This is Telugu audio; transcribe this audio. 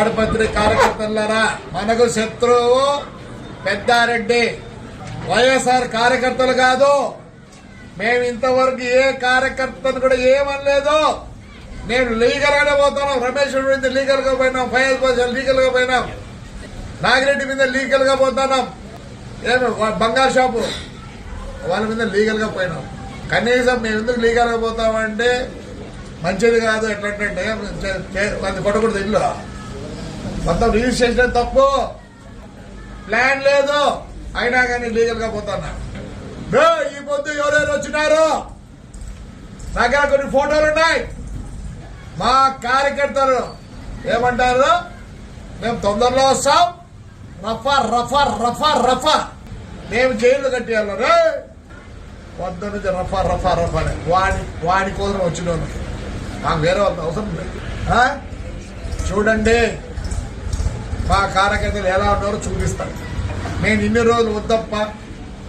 తాడిపత్రి కార్యకర్తలారా, మనకు శత్రువు పెద్దారెడ్డి. వైఎస్ఆర్ కార్యకర్తలు కాదు. మేము ఇంతవరకు ఏ కార్యకర్తను కూడా ఏమనలేదు. నేను లీగల్ గానే పోతున్నాం. రమేష్ మీద లీగల్ గా పోయినాం, ఫైనాన్స్ పర్సన్ లీగల్ గా పోయినాం, నాగిరెడ్డి మీద లీగల్ గా పోతున్నాం, ఏమి బంగారు షాపు వాళ్ళ మీద లీగల్ గా పోయినాం. కనీసం మేము ఎందుకు లీగల్ గా పోతామంటే మంచిది కాదు. ఎట్లంటే అది కొట్టకూడదు. ఇల్లు మొత్తం రిజిస్ట్రేషన్ తప్పు, ప్లాన్ లేదు, అయినా కానీ లీగల్ గా పోతున్నా. ఈ పొద్దు ఎవరెవరు వచ్చినారు దగ్గర కొన్ని ఫోటోలు ఉన్నాయి. మా కార్యకర్తలు ఏమంటారు, మేము తొందరలో వస్తాం, రఫా రఫా రఫా రఫా, మేము జైలు కట్టేయాలి రే పొద్దు నుంచి రఫా రఫా రఫా వాడి కోసం వచ్చిన మాకు వేరే వాళ్ళకి అవసరం లేదు. చూడండి మా కార్యకర్తలు ఎలా ఉన్నారో చూపిస్తాను. నేను ఇన్ని రోజులు వద్దప్ప